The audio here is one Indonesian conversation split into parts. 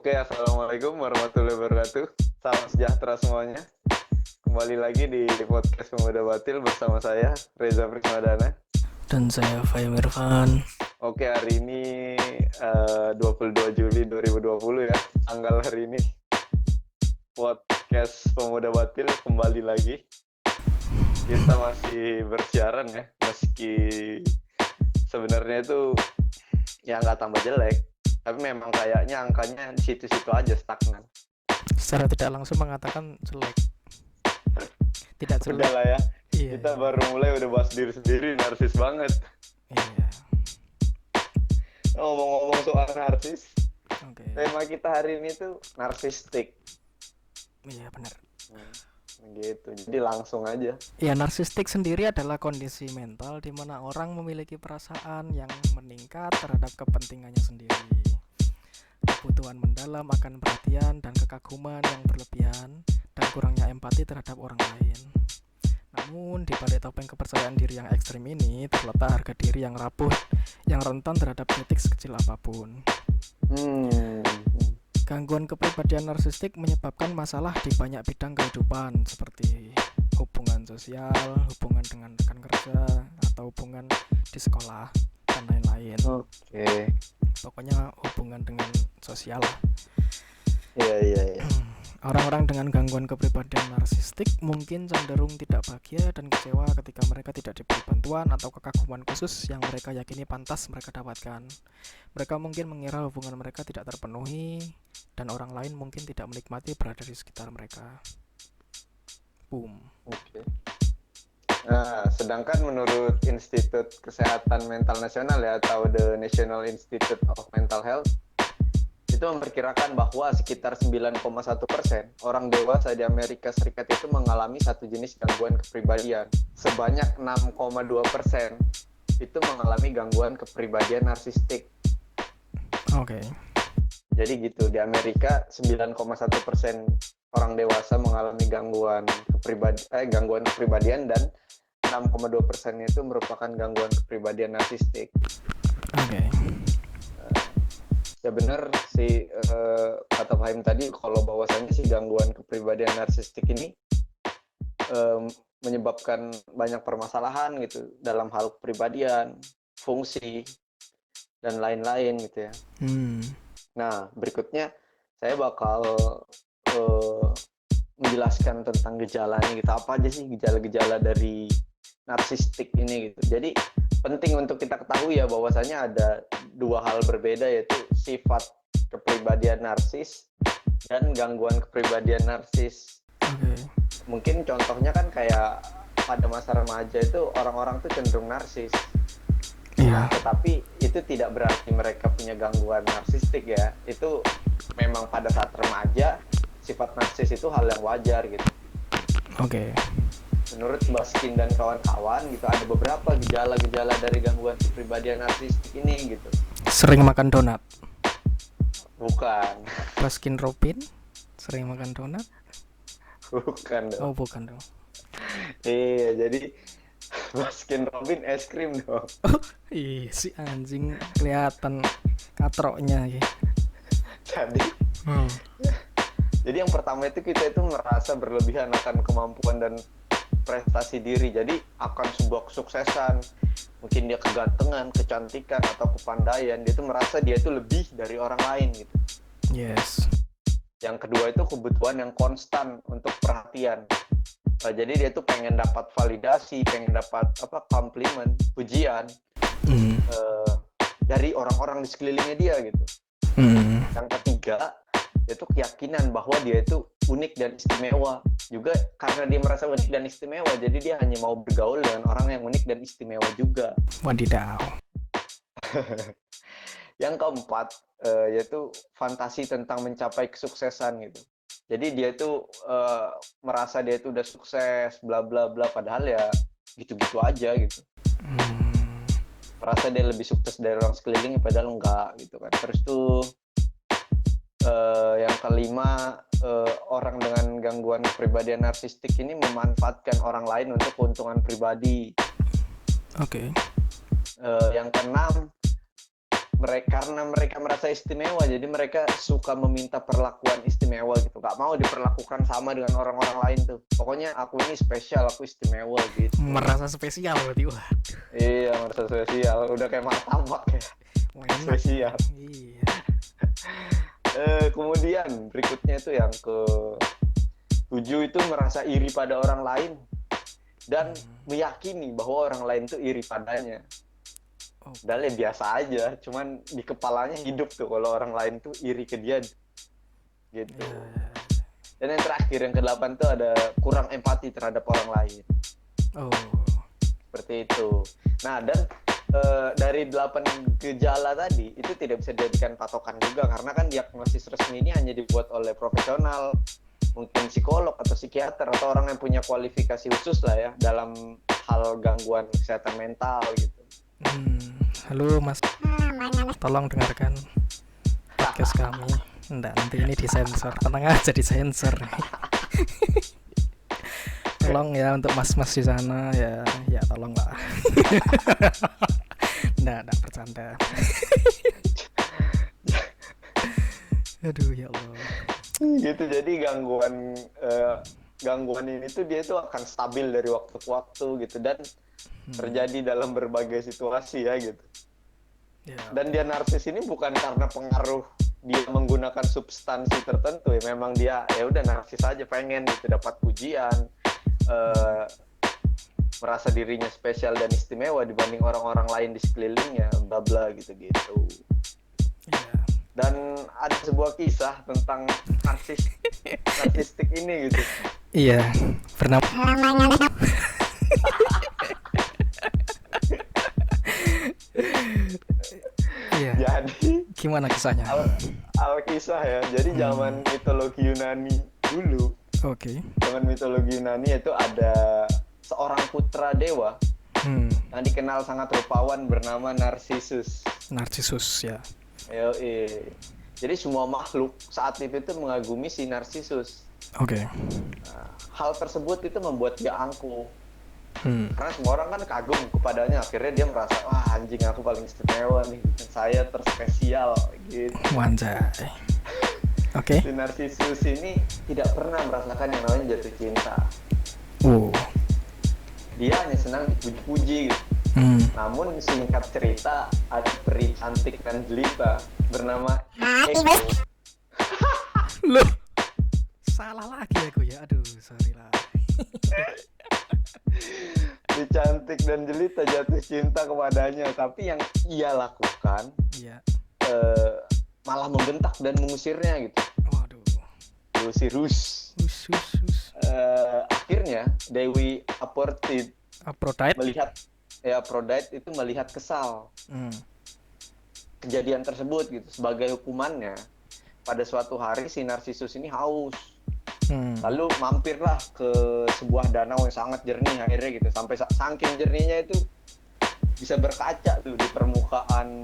Oke, assalamualaikum warahmatullahi wabarakatuh. Salam sejahtera semuanya. Kembali lagi di podcast Pemuda Batil bersama saya Reza Prismadana. Dan saya Fahim Irfan. Oke, hari ini 22 Juli 2020 ya. Tanggal hari ini podcast Pemuda Batil kembali lagi. Kita masih bersiaran ya, meski sebenarnya itu ya nggak tambah jelek, tapi memang kayaknya angkanya di situ-situ aja stagnan. Secara tidak langsung mengatakan jelek. Tidak jelek. Udah lah ya. Iya, Kita baru mulai udah bahas diri sendiri, narsis banget. Iya. Ngomong-ngomong soal narsis, Oke. tema kita hari ini tuh narsistik. Iya benar. Gitu. Jadi langsung aja. Ya, narsistik sendiri adalah kondisi mental di mana orang memiliki perasaan yang meningkat terhadap kepentingannya sendiri. Kebutuhan mendalam akan perhatian dan kekaguman yang berlebihan dan kurangnya empati terhadap orang lain. Namun di balik topeng kepercayaan diri yang ekstrim ini terletak harga diri yang rapuh, yang rentan terhadap kritik sekecil apapun. Gangguan kepribadian narsistik menyebabkan masalah di banyak bidang kehidupan seperti hubungan sosial, hubungan dengan rekan kerja, atau hubungan di sekolah dan lain-lain. Oke. Pokoknya hubungan dengan sosial lah. Iya. Orang-orang dengan gangguan kepribadian narsistik mungkin cenderung tidak bahagia dan kecewa ketika mereka tidak diberi bantuan atau kekaguman khusus yang mereka yakini pantas mereka dapatkan. Mereka mungkin mengira hubungan mereka tidak terpenuhi dan orang lain mungkin tidak menikmati berada di sekitar mereka. Boom. Oke. Nah, sedangkan menurut Institut Kesehatan Mental Nasional ya, atau The National Institute of Mental Health, itu memperkirakan bahwa sekitar 9,1% orang dewasa di Amerika Serikat itu mengalami satu jenis gangguan kepribadian. Sebanyak 6,2% itu mengalami gangguan kepribadian narsistik. Oke. Jadi gitu, di Amerika 9,1% orang dewasa mengalami gangguan kepribadian dan 6,2% itu merupakan gangguan kepribadian narsistik. Oke. Ya benar sih kata Fahim tadi, kalau bahwasannya si gangguan kepribadian narsistik ini menyebabkan banyak permasalahan gitu dalam hal kepribadian, fungsi dan lain-lain gitu ya. Nah, berikutnya saya bakal menjelaskan tentang gejalanya gitu. Apa aja sih gejala-gejala dari narsistik ini gitu. Jadi penting untuk kita ketahui ya bahwasanya ada dua hal berbeda, yaitu sifat kepribadian narsis dan gangguan kepribadian narsis. Mungkin contohnya kan kayak pada masa remaja itu orang-orang tuh cenderung narsis. Iya. Tetapi itu tidak berarti mereka punya gangguan narsistik ya. Itu memang pada saat remaja sifat narsis itu hal yang wajar gitu. Oke. Menurut Baskin dan kawan-kawan gitu, ada beberapa gejala-gejala dari gangguan kepribadian narsistik ini gitu. Sering makan donat. Bukan. Baskin Robin sering makan donat? Bukan dong. Oh, bukan dong. Iya, jadi Baskin Robin es krim dong. Ih, si anjing kelihatan katroknya ya. Jadi yang pertama itu kita itu merasa berlebihan akan kemampuan dan prestasi diri. Jadi akan sebuah kesuksesan, mungkin dia kegantengan, kecantikan atau kepandaian, dia itu merasa dia itu lebih dari orang lain gitu. Yes. Yang kedua itu kebutuhan yang konstan untuk perhatian. Jadi dia tuh pengen dapat validasi, pengen dapat komplimen, pujian dari orang-orang di sekelilingnya dia gitu. Yang ketiga itu keyakinan bahwa dia itu unik dan istimewa. Juga karena dia merasa unik dan istimewa, jadi dia hanya mau bergaul dengan orang yang unik dan istimewa juga. Wadidaw. Yang keempat yaitu fantasi tentang mencapai kesuksesan gitu. Jadi dia itu merasa dia itu udah sukses, bla bla bla, padahal ya gitu-gitu aja gitu. Merasa dia lebih sukses dari orang sekelilingnya, padahal enggak gitu kan. Terus tuh yang kelima, orang dengan gangguan kepribadian narsistik ini memanfaatkan orang lain untuk keuntungan pribadi. Oke. Yang keenam, karena mereka merasa istimewa, jadi mereka suka meminta perlakuan istimewa gitu. Gak mau diperlakukan sama dengan orang-orang lain tuh. Pokoknya aku ini spesial, aku istimewa gitu. Merasa spesial berarti. Wah, Iya, merasa spesial. Udah kayak martabak ya. enak. Spesial. Iya. Kemudian berikutnya itu yang ke-7 itu merasa iri pada orang lain dan meyakini bahwa orang lain tuh iri padanya. Padahal ya biasa aja, cuman di kepalanya hidup tuh kalau orang lain tuh iri ke dia gitu. Dan yang terakhir, yang ke-8 tuh ada kurang empati terhadap orang lain. Seperti itu. Nah, dan dari 8 gejala tadi itu tidak bisa dijadikan patokan juga, karena kan diagnosis resmi ini hanya dibuat oleh profesional, mungkin psikolog atau psikiater atau orang yang punya kualifikasi khusus lah ya dalam hal gangguan kesehatan mental gitu. Halo Mas, tolong dengarkan podcast kami. Nggak, nanti ini disensor, tenang aja disensor. Tolong ya untuk mas-mas di sana ya tolong lah. Nggak bercanda. Aduh ya Allah. Gitu, jadi gangguan ini tuh dia tuh akan stabil dari waktu ke waktu gitu, dan terjadi dalam berbagai situasi ya gitu. Dan dia narsis ini bukan karena pengaruh dia menggunakan substansi tertentu ya, memang dia ya udah narsis aja, pengen gitu dapat pujian, merasa dirinya spesial dan istimewa dibanding orang-orang lain di sekelilingnya, bla bla gitu-gitu. Dan ada sebuah kisah tentang narsistik ini gitu. Iya, bernama Iya. Jadi gimana kisahnya? Alkisah ya. Jadi zaman mitologi Yunani dulu. Zaman mitologi Yunani itu ada seorang putra dewa yang dikenal sangat rupawan bernama Narcissus. Narcissus ya. Jadi semua makhluk saat itu mengagumi si Narcissus. Nah, hal tersebut itu membuat dia angkuh. Karena semua orang kan kagum kepadanya, akhirnya dia merasa, wah anjing aku paling istimewa nih, saya terspesial gitu. Wanjay. Si Narcissus ini tidak pernah merasakan yang namanya jatuh cinta. Dia hanya senang dipuji-puji gitu. Namun singkat cerita, ada peri cantik dan jelita bernama Echo. Loh, salah lagi aku ya, aduh sorry lah. Si cantik dan jelita jatuh cinta kepadanya, tapi yang ia lakukan malah membentak dan mengusirnya gitu. Waduh. Diusir. Akhirnya Dewi Aphrodite itu melihat kesal kejadian tersebut gitu. Sebagai hukumannya, pada suatu hari si Narcissus ini haus. Lalu mampirlah ke sebuah danau yang sangat jernih akhirnya gitu, sampai saking jernihnya itu bisa berkaca tuh di permukaan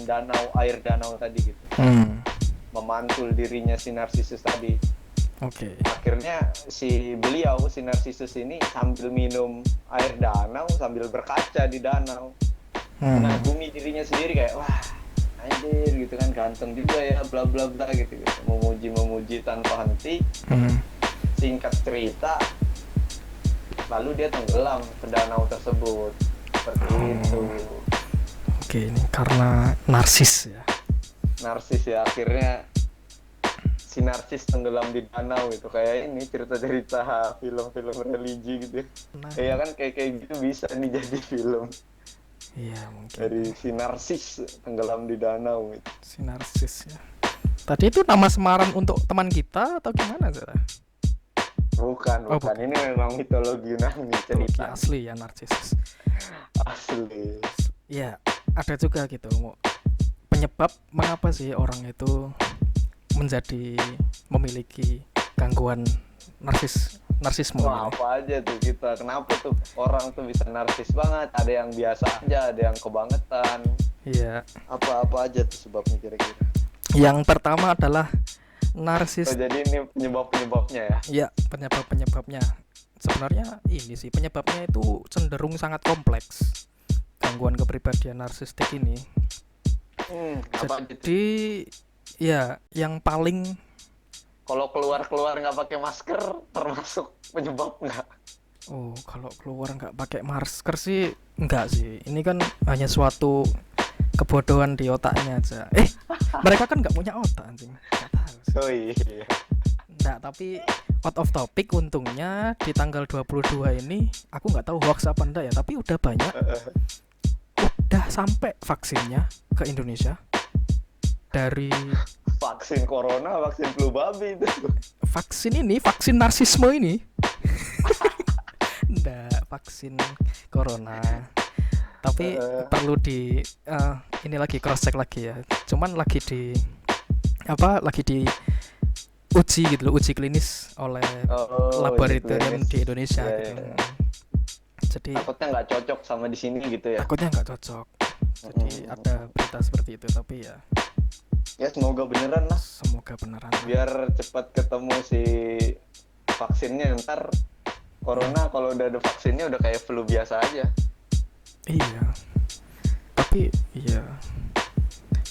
air danau tadi gitu. Memantul dirinya si Narcissus tadi. Akhirnya si Narcissus ini sambil minum air danau sambil berkaca di danau, mengagumi dirinya sendiri kayak wah anjir gitu kan, ganteng juga ya, bla bla bla gitu, memuji tanpa henti. Singkat cerita, lalu dia tenggelam ke danau tersebut. Seperti itu. Ini karena narsis ya, akhirnya si narsis tenggelam di danau gitu. Kayak ini cerita-cerita film-film religi gitu. Iya kan, kayak gitu bisa nih jadi film. Iya mungkin. Dari si narsis tenggelam di danau gitu. Si narsis ya. Tadi itu nama samaran untuk teman kita atau gimana sih? Bukan. Ini memang mitologi Yunani cerita. Asli ya Narcissus. Asli. Ya, ada juga gitu. Penyebab mengapa sih orang itu memiliki gangguan narsisme? Apa aja tuh kita? Kenapa tuh orang tuh bisa narsis banget? Ada yang biasa aja, ada yang kebangetan. Iya. Apa aja tuh sebabnya kira-kira? Yang pertama adalah narsis. Jadi ini penyebabnya ya? Iya, penyebabnya. Sebenarnya ini sih penyebabnya itu cenderung sangat kompleks. Gangguan kepribadian narsistik ini. Apa gitu? Jadi ya yang paling Kalau keluar nggak pakai masker termasuk penyebab nggak? kalau keluar nggak pakai masker sih enggak sih. Ini kan hanya suatu kebodohan di otaknya aja. Mereka kan nggak punya otak anjing. Nggak tahu sih. Oh iya. Nggak, tapi out of topic, untungnya di tanggal 22 ini aku nggak tahu hoax apa enggak ya, tapi udah banyak, udah sampai vaksinnya ke Indonesia. Dari Vaksin corona, vaksin flu babi itu. vaksin narsisme ini. Nggak, vaksin corona. Tapi perlu di ini lagi cross check lagi ya. Cuman lagi di uji gitu loh, uji klinis oleh laboratorium di Indonesia ya, gitu. ya. Jadi takutnya nggak cocok sama di sini gitu ya. takutnya nggak cocok. Jadi ada berita seperti itu, tapi ya Semoga beneran lah. Semoga beneran. Biar cepat ketemu si vaksinnya. Ntar corona kalau udah ada vaksinnya udah kayak flu biasa aja. Iya.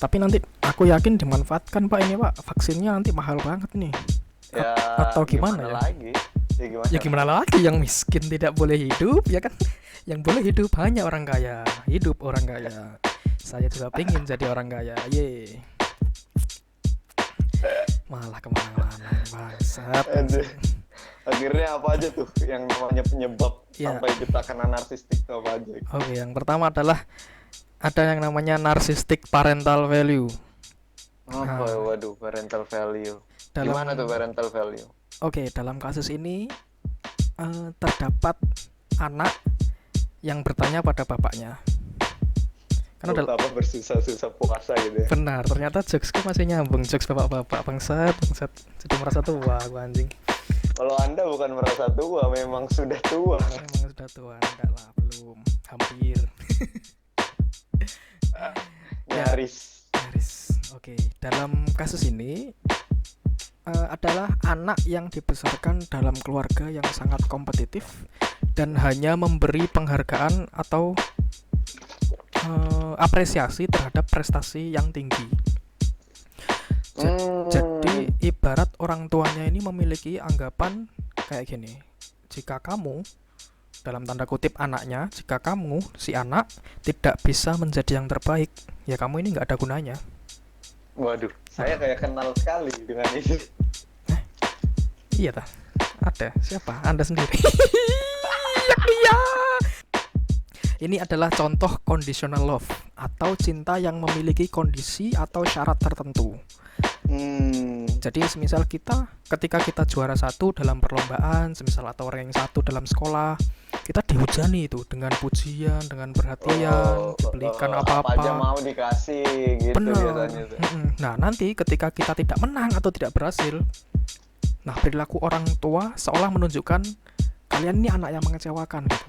Tapi nanti aku yakin dimanfaatkan Pak ini Pak. Vaksinnya nanti mahal banget nih. Ya, atau gimana ya? Lagi? Ya gimana lagi, yang miskin tidak boleh hidup ya kan? Yang boleh hidup hanya orang kaya. Hidup orang kaya. Saya juga pengen jadi orang kaya. Malah kemana-mana bangsat. Akhirnya apa aja tuh yang namanya penyebab sampai kita kena narsistik tuh apa aja? Oke, yang pertama adalah ada yang namanya narcissistic parental value. Waduh, parental value. Gimana tuh parental value? Oke, dalam kasus ini terdapat anak yang bertanya pada bapaknya. Karena apa bersusah-susah puasa gitu ya. Benar, ternyata jokesku masih nyambung, jokes bapak-bapak bangsat. Jadi merasa tua gua anjing. Kalau Anda bukan merasa tua, memang sudah tua. Memang sudah tua, enggak lah, belum, hampir. Nyaris. Oke, dalam kasus ini adalah anak yang dibesarkan dalam keluarga yang sangat kompetitif dan hanya memberi penghargaan atau apresiasi terhadap prestasi yang tinggi. Jadi ibarat orang tuanya ini memiliki anggapan kayak gini, jika kamu, dalam tanda kutip anaknya, jika kamu, si anak, tidak bisa menjadi yang terbaik, ya kamu ini nggak ada gunanya. Waduh, saya kayak kenal sekali dengan ini. Iya tah? Ada, siapa? Anda sendiri. Iya. Ini adalah contoh conditional love atau cinta yang memiliki kondisi atau syarat tertentu. Jadi semisal ketika kita juara 1 dalam perlombaan, semisal atau ranking 1 dalam sekolah, kita dihujani itu dengan pujian, dengan perhatian, dibelikan apa-apa. Apa aja mau dikasih gitu. Bener. Biasanya tuh. Nah, nanti ketika kita tidak menang atau tidak berhasil, nah perilaku orang tua seolah menunjukkan kalian ini anak yang mengecewakan gitu.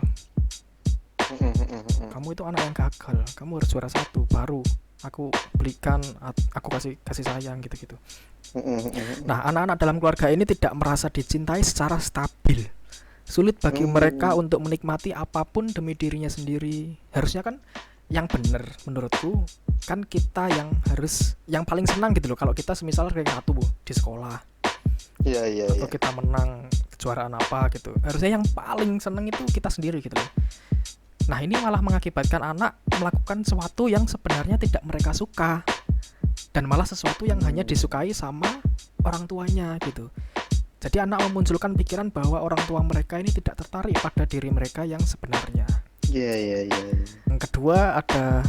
Kamu itu anak yang gagal, kamu harus juara 1 baru aku belikan, aku kasih sayang gitu. Nah, anak-anak dalam keluarga ini tidak merasa dicintai secara stabil. Sulit bagi mereka untuk menikmati apapun demi dirinya sendiri. Harusnya kan yang benar menurutku kan kita yang paling senang gitu loh kalau kita semisal ranking 1 di sekolah. Iya. Atau kita menang kejuaraan apa gitu. Harusnya yang paling senang itu kita sendiri gitu loh. Nah, ini malah mengakibatkan anak melakukan sesuatu yang sebenarnya tidak mereka suka dan malah sesuatu yang hanya disukai sama orang tuanya gitu. Jadi anak memunculkan pikiran bahwa orang tua mereka ini tidak tertarik pada diri mereka yang sebenarnya. Iya. Yang kedua ada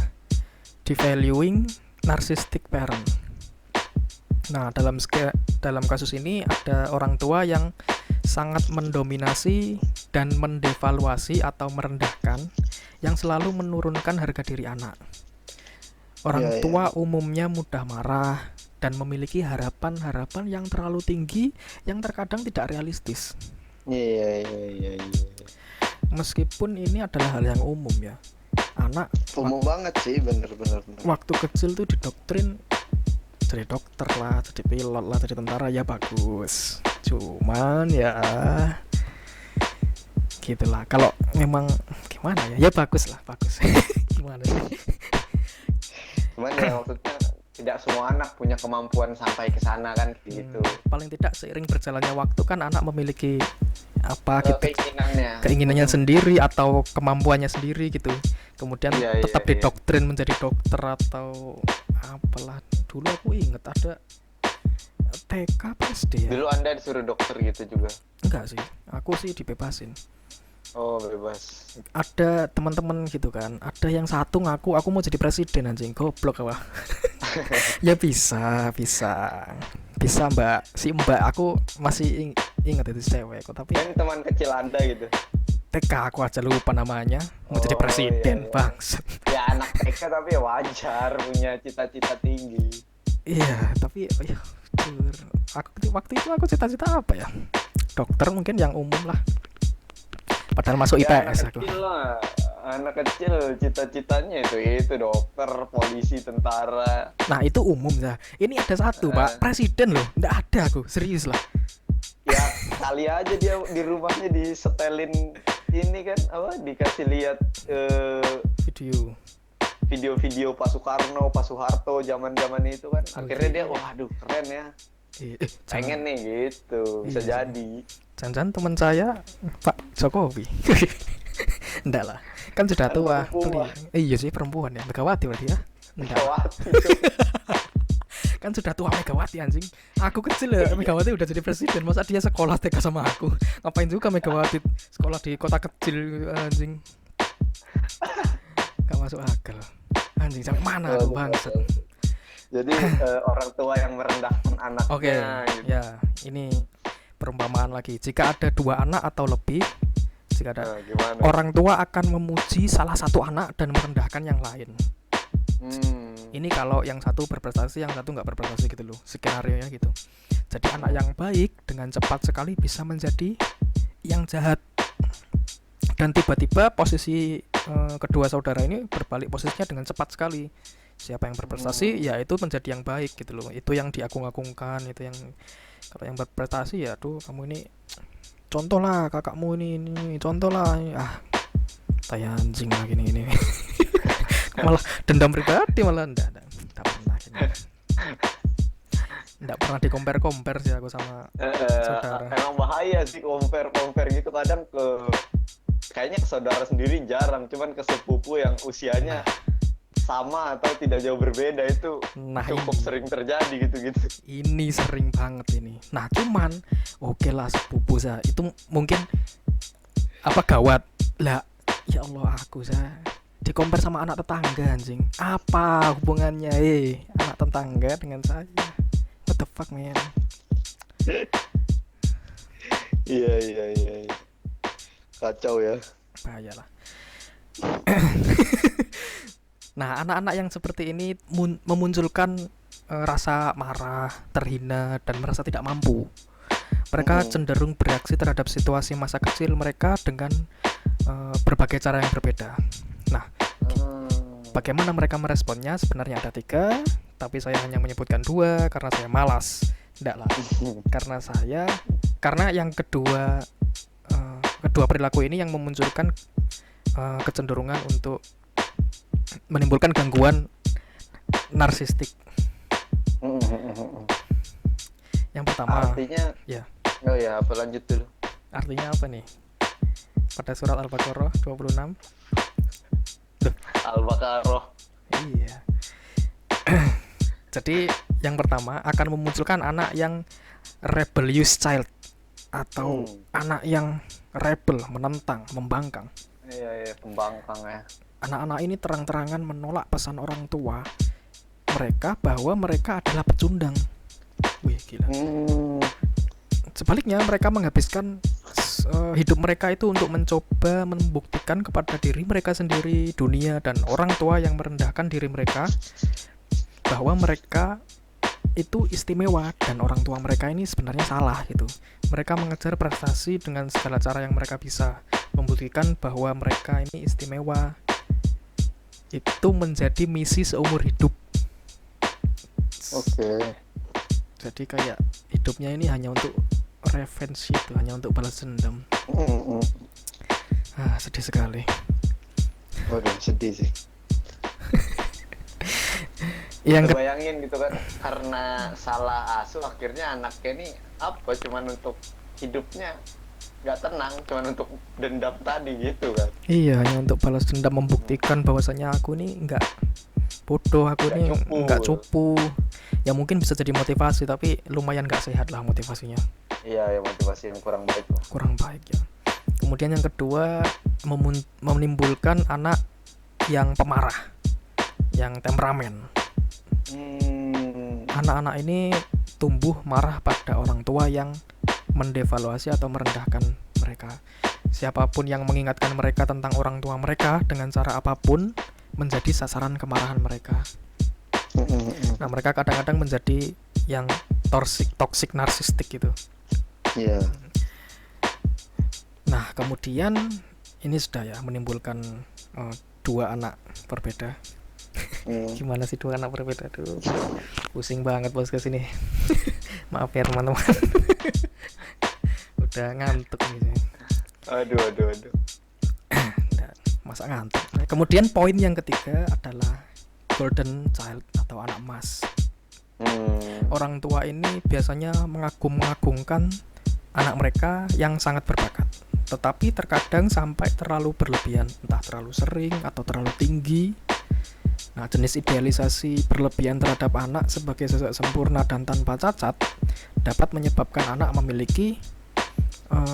devaluing narcissistic parent. Nah, dalam kasus ini ada orang tua yang sangat mendominasi dan mendevaluasi atau merendahkan, yang selalu menurunkan harga diri anak. Orang tua umumnya mudah marah dan memiliki harapan-harapan yang terlalu tinggi yang terkadang tidak realistis. Iya. Meskipun ini adalah hal yang umum ya. Anak umum banget sih, bener. Waktu kecil tuh didoktrin jadi dokter lah, jadi pilot lah, jadi tentara, ya bagus. Cuman ya gitulah. Kalau memang gimana ya bagus lah, bagus. Gimana sih? Cuman ya maksudnya tidak semua anak punya kemampuan sampai ke sana kan gitu. Paling tidak seiring berjalannya waktu kan anak memiliki apa gitu keinginannya sendiri atau kemampuannya sendiri gitu. Kemudian tetap didoktrin menjadi dokter atau apalah. Dulu aku inget ada TK apa SD ya. Dulu Anda disuruh dokter gitu juga? Enggak sih, aku sih dibebasin. Oh, bebas. Ada teman-teman gitu kan, ada yang satu ngaku aku mau jadi presiden, anjing, goblok apa. Ya bisa mbak, si mbak aku masih ingat itu cewek kok, tapi kan teman kecil Anda gitu. TK aku aja lupa namanya, mau jadi presiden. Bangsat. Ya anak TK tapi wajar punya cita-cita tinggi. Iya, tapi ya waktu itu aku cita-cita apa ya, dokter mungkin yang umum lah. Padahal masuk IPS aku. Anak kecil cita-citanya itu dokter, polisi, tentara. Nah itu umum ya. Ini ada satu pak, presiden loh. Nggak ada aku, serius lah. Ya kali aja dia di rumahnya disetelin ini kan apa? Dikasih lihat video-video Pak Soekarno, Pak Soeharto zaman-zaman itu kan. Akhirnya dia waduh keren ya. Pengen nih gitu, bisa jadi. Jangan-jangan teman saya Pak Jokowi. Enggak lah, kan sudah tua. Iya sih perempuan ya, Megawati berarti ya. Megawati. Kan sudah tua Megawati anjing. Aku kecil ya, Megawati udah jadi presiden. Masa dia sekolah TK sama aku? Ngapain juga Megawati sekolah di kota kecil anjing? Gak masuk akal. Anjing sampai mana tuh bangsat. Jadi orang tua yang merendahkan anaknya. Oke, gitu. Ya ini perumpamaan lagi. Jika ada 2 anak atau lebih, jika ada orang tua akan memuji salah satu anak dan merendahkan yang lain. Ini kalau yang satu berprestasi, yang satu nggak berprestasi gitu loh, skenario-nya gitu. Jadi anak yang baik dengan cepat sekali bisa menjadi yang jahat. Dan tiba-tiba posisi kedua saudara ini berbalik posisinya dengan cepat sekali. Siapa yang berprestasi ya itu menjadi yang baik gitu loh. Itu yang diagung-agungkan, itu yang kalau yang berprestasi ya tuh kamu ini contoh lah, kakakmu ini contoh lah. Saya anjing lagi ini. Malah dendam pribadi malah enggak pernah gini. Enggak pernah di-compare sih aku sama saudara. Emang bahaya sih compare gitu kadang kayaknya ke saudara sendiri jarang, cuman ke sepupu yang usianya sama atau tidak jauh berbeda itu cukup sering terjadi gitu-gitu. Ini sering banget ini. Nah cuman oke lah sepupu saya itu mungkin apa gawat lah. Ya Allah aku saya di-compare sama anak tetangga anjing. Apa hubungannya anak tetangga dengan saya? What the fuck man? Iya. Kacau ya. Bahaya lah. Nah, anak-anak yang seperti ini memunculkan rasa marah, terhina, dan merasa tidak mampu. Mereka cenderung bereaksi terhadap situasi masa kecil mereka dengan berbagai cara yang berbeda. Nah, bagaimana mereka meresponnya? Sebenarnya ada 3, tapi saya hanya menyebutkan 2 karena saya malas. Tidak lah, karena yang kedua perilaku ini yang memunculkan kecenderungan untuk menimbulkan gangguan narsistik. Yang pertama artinya ya. Oh ya, apa lanjut dulu. Artinya apa nih? Pada surat Al-Baqarah 26. Al-Baqarah. Iya. Jadi yang pertama akan memunculkan anak yang rebellious child atau anak yang rebel, menentang, membangkang. Iya, pembangkang ya. Anak-anak ini terang-terangan menolak pesan orang tua mereka bahwa mereka adalah pecundang. Wih, gila. Sebaliknya mereka menghabiskan hidup mereka itu untuk mencoba membuktikan kepada diri mereka sendiri, dunia, dan orang tua yang merendahkan diri mereka bahwa mereka itu istimewa dan orang tua mereka ini sebenarnya salah gitu. Mereka mengejar prestasi dengan segala cara yang mereka bisa, membuktikan bahwa mereka ini istimewa. Itu menjadi misi seumur hidup. Oke. Jadi kayak hidupnya ini hanya untuk revenge itu, hanya untuk balas dendam. Sedih sekali. Waduh, sedih sih. Yang Coba bayangin gitu kan, karena salah asuh akhirnya anaknya ini apa cuman untuk hidupnya nggak tenang, cuman untuk dendam tadi gitu kan. iya, hanya untuk balas dendam, membuktikan bahwasanya aku nih nggak bodoh, aku Nggak nih cupu. nggak cupu. Ya mungkin bisa jadi motivasi, tapi lumayan nggak sehat lah motivasinya, Iya, ya motivasi yang kurang baik loh. kurang baik ya. Kemudian yang kedua, menimbulkan anak yang pemarah, yang temperamen. Anak-anak ini tumbuh marah pada orang tua yang mendevaluasi atau merendahkan mereka. Siapapun yang mengingatkan mereka tentang orang tua mereka dengan cara apapun menjadi sasaran kemarahan mereka. Nah, mereka kadang-kadang menjadi yang toxic narsistik gitu. Iya. Nah, kemudian ini sudah ya menimbulkan dua anak berbeda. Gimana sih dua anak berbeda tuh? Pusing banget bos kesini. Maaf ya teman-teman. Udah ngantuk nih saya. Aduh. Masa ngantuk. Nah, kemudian poin yang ketiga adalah golden child atau anak emas. Orang tua ini biasanya mengagungkan anak mereka yang sangat berbakat, tetapi terkadang sampai terlalu berlebihan, entah terlalu sering atau terlalu tinggi. Nah, jenis idealisasi berlebihan terhadap anak sebagai sosok sempurna dan tanpa cacat dapat menyebabkan anak memiliki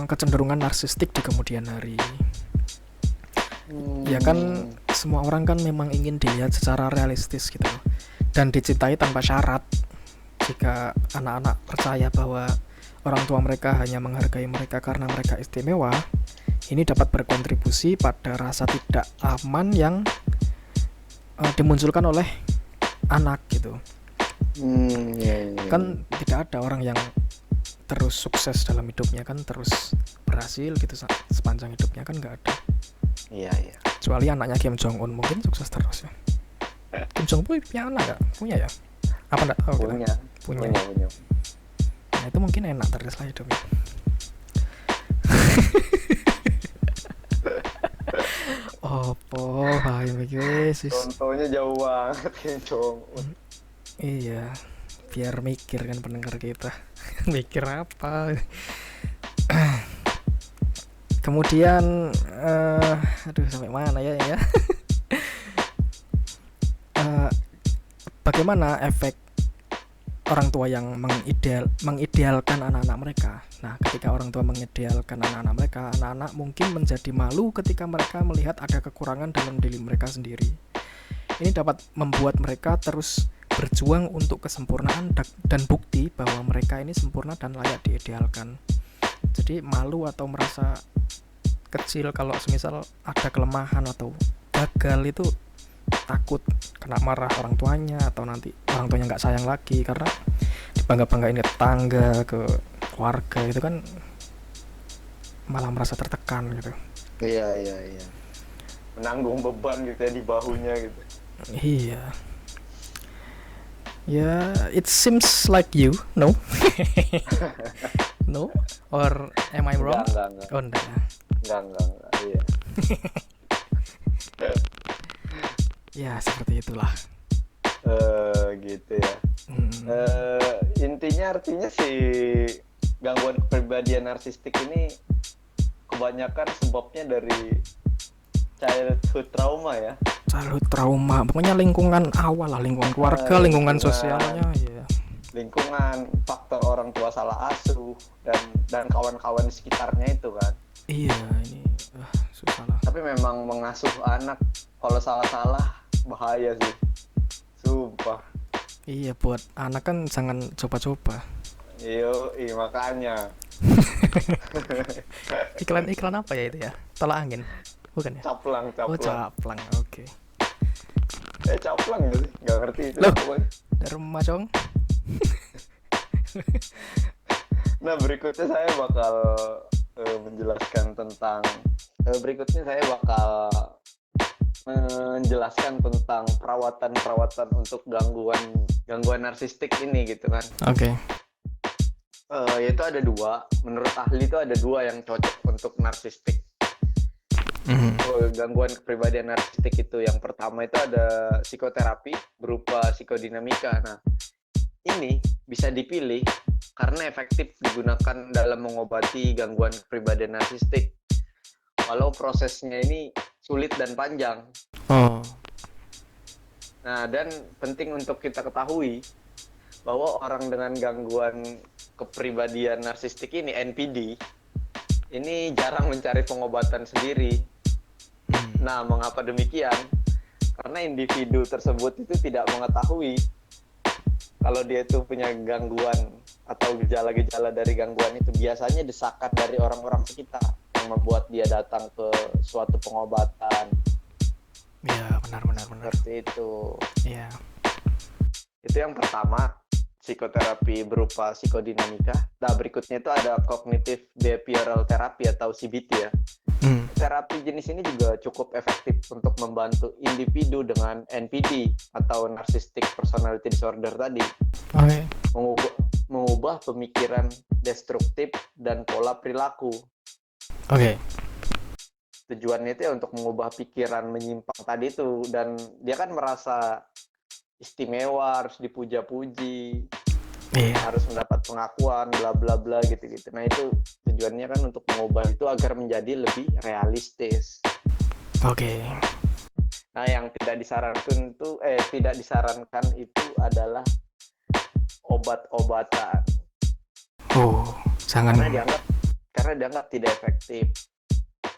kecenderungan narsistik di kemudian hari. Ya kan, semua orang kan memang ingin dilihat secara realistis gitu dan dicintai tanpa syarat. Jika anak-anak percaya bahwa orang tua mereka hanya menghargai mereka karena mereka istimewa, ini dapat berkontribusi pada rasa tidak aman yang dimunculkan oleh anak gitu. Kan tidak ada orang yang terus sukses dalam hidupnya, kan terus berhasil gitu sepanjang hidupnya, kan nggak ada. Iya. Kecuali anaknya Kim Jong Un mungkin sukses terus ya. Kim Jong Un punya anak nggak? Punya ya? Apa nggak tahu? Punya. Nah, itu mungkin enak terus lah hidupnya. Opo, hai guys. Contohnya jauh banget Kim Jong Un. Iya, biar mikir kan pendengar kita. Mikir apa? Kemudian aduh sampai mana ya? Bagaimana efek orang tua yang mengidealkan anak-anak mereka? Nah, ketika orang tua mengidealkan anak-anak mereka, anak-anak mungkin menjadi malu ketika mereka melihat ada kekurangan dalam diri mereka sendiri. Ini dapat membuat mereka terus berjuang untuk kesempurnaan dan bukti bahwa mereka ini sempurna dan layak diidealkan. Jadi malu atau merasa kecil kalau semisal ada kelemahan atau gagal itu takut kena marah orang tuanya, atau nanti orang tuanya nggak sayang lagi karena dibangga-banggain ke tetangga, ke keluarga, itu kan malah merasa tertekan gitu. Iya. Menanggung beban gitu ya di bahunya gitu. Iya. Ya, it seems like you, no? No? Or am I wrong? Enggak. Oh, enggak. Enggak. Iya. Ya, seperti itulah. Gitu ya. Intinya artinya si gangguan kepribadian narsistik ini kebanyakan sebabnya dari childhood trauma ya. Childhood trauma, pokoknya lingkungan awal lah, lingkungan keluarga, lingkungan sosialnya, ya. Lingkungan, faktor orang tua salah asuh dan kawan-kawan di sekitarnya itu kan. Iya, ini susah lah. Tapi memang mengasuh anak kalau salah-salah bahaya sih. Sumpah. Iya, buat anak kan jangan coba-coba. Iya, makanya. Iklan apa ya itu ya? Tolak angin. Bukan ya? Caplang. Oh, caplang. Oke. Caplang gak sih? Gak ngerti itu. Loh, Dharma Cong. Nah, berikutnya saya bakal menjelaskan tentang perawatan untuk gangguan narsistik ini gitu kan. Oke. Yaitu ada dua. Menurut ahli itu ada dua yang cocok untuk narsistik. Gangguan kepribadian narsistik itu. Yang pertama itu ada psikoterapi berupa psikodinamika. Nah, ini bisa dipilih karena efektif digunakan dalam mengobati gangguan kepribadian narsistik. Walau prosesnya ini sulit dan panjang. Oh. Nah, dan penting untuk kita ketahui bahwa orang dengan gangguan kepribadian narsistik ini, NPD, ini jarang mencari pengobatan sendiri. Nah, mengapa demikian? Karena individu tersebut itu tidak mengetahui kalau dia itu punya gangguan atau gejala-gejala dari gangguan itu. Biasanya desakan dari orang-orang sekitar yang membuat dia datang ke suatu pengobatan. Ya, benar. Seperti itu. Iya. Itu yang pertama, psikoterapi berupa psikodinamika. Nah, berikutnya itu ada cognitive behavioral therapy atau CBT ya. Terapi jenis ini juga cukup efektif untuk membantu individu dengan NPD atau Narcissistic Personality Disorder tadi. Okay. Mengubah pemikiran destruktif dan pola perilaku. Oke. Tujuannya itu ya untuk mengubah pikiran menyimpang tadi itu, dan dia kan merasa istimewa, harus dipuja-puji, harus mendapat pengakuan, bla bla bla gitu-gitu. Nah, itu tujuannya kan untuk mengubah itu agar menjadi lebih realistis. Oke. Nah, yang tidak disarankan itu adalah obat-obatan. Jangan. Karena dianggap tidak efektif.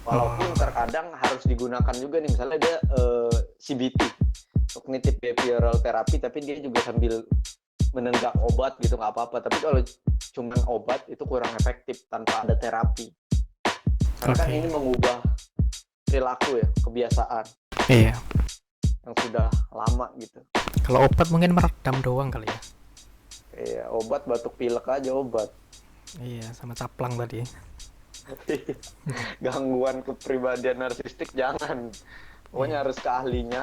Walaupun terkadang harus digunakan juga nih, misalnya dia CBT, cognitive behavioral therapy, tapi dia juga sambil menenggak obat gitu, nggak apa-apa. Tapi kalau cuma obat itu kurang efektif tanpa ada terapi. Karena kan ini mengubah perilaku ya, kebiasaan. Iya. Yang sudah lama gitu. Kalau obat mungkin meredam doang kali ya. Iya, obat batuk pilek aja obat. Iya, sama caplang tadi. Gangguan kepribadian narsistik jangan. Pokoknya harus ke ahlinya.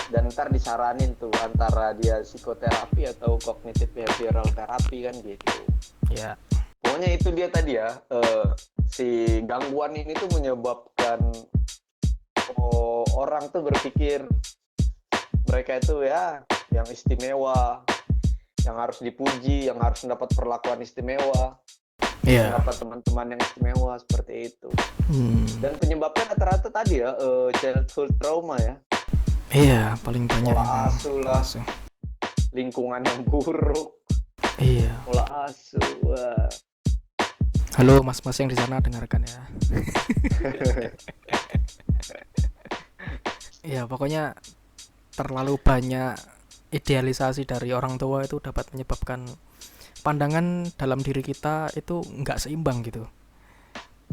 Dan ntar disaranin tuh antara dia psikoterapi atau cognitive behavioral therapy kan gitu. Ya. Pokoknya itu dia tadi ya, si gangguan ini tuh menyebabkan orang tuh berpikir mereka itu ya yang istimewa, yang harus dipuji, yang harus mendapat perlakuan istimewa, mendapat teman-teman yang istimewa, seperti itu. Dan penyebabnya rata-rata tadi ya, childhood trauma ya. Iya, paling banyak. Pola asuh lah, lingkungan yang buruk. Iya. Pola asuh. Wah. Halo mas-mas yang di sana, dengarkan ya. Ya, pokoknya terlalu banyak idealisasi dari orang tua itu dapat menyebabkan pandangan dalam diri kita itu nggak seimbang gitu.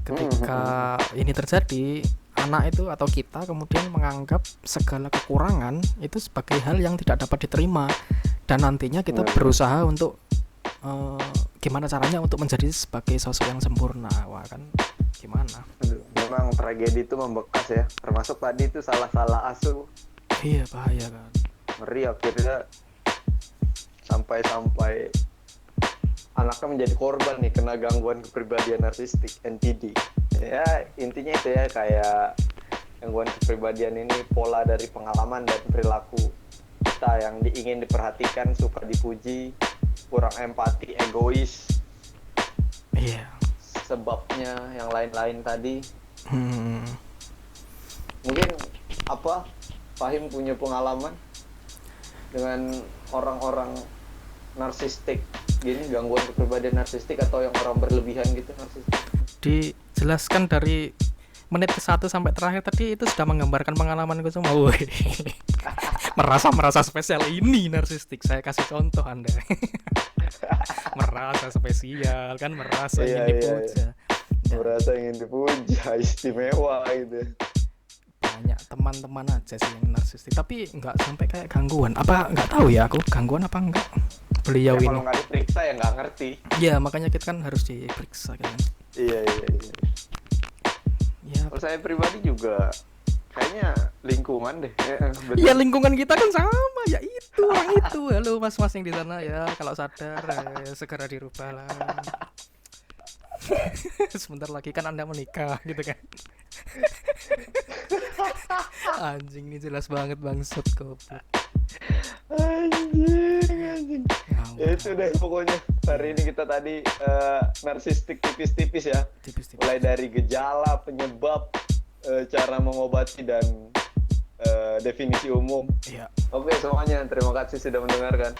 Ketika ini terjadi, anak itu atau kita kemudian menganggap segala kekurangan itu sebagai hal yang tidak dapat diterima, dan nantinya kita berusaha untuk gimana caranya untuk menjadi sebagai sosok yang sempurna. Wah, kan gimana? Memang tragedi itu membekas ya, termasuk tadi itu salah asuh. Iya, bahaya kan. Ngeri, akhirnya sampai anaknya menjadi korban nih, kena gangguan kepribadian narsistik, NPD. Ya, intinya itu ya, kayak gangguan kepribadian ini pola dari pengalaman dan perilaku kita yang ingin diperhatikan, suka dipuji, kurang empati, egois. Iya. Sebabnya yang lain-lain tadi. Mungkin Fahim punya pengalaman dengan orang-orang narsistik gini, gangguan kepribadian narsistik, atau yang orang berlebihan gitu narsistik? Dijelaskan dari menit ke-1 sampai terakhir tadi itu sudah menggambarkan pengalamanku semua. merasa spesial ini narsistik. Saya kasih contoh Anda. Merasa spesial kan, merasa ingin dipuja. Merasa ingin dipuja, istimewa gitu. Banyak teman-teman aja sih yang narsistik, tapi nggak sampai kayak gangguan. Apa nggak tahu ya aku gangguan apa enggak beliau ya, ini. Kalau nggak diperiksa ya nggak ngerti. Ya, makanya kita kan harus diperiksa kan. Iya. Ya. Kalau saya pribadi juga kayaknya lingkungan deh. Ya, lingkungan kita kan sama ya, itu orang itu. Halo mas-mas yang di sana ya, kalau sadar segera dirubah lah. Sebentar lagi kan Anda menikah gitu kan. Anjing ini jelas banget bangsat goblok. Anjing. Ngawur. Ya itu deh pokoknya. Hari ini kita tadi narsistik tipis-tipis ya. Tipis-tipis. Mulai dari gejala, penyebab, cara mengobati dan definisi umum. Iya. Oke semuanya, terima kasih sudah mendengarkan.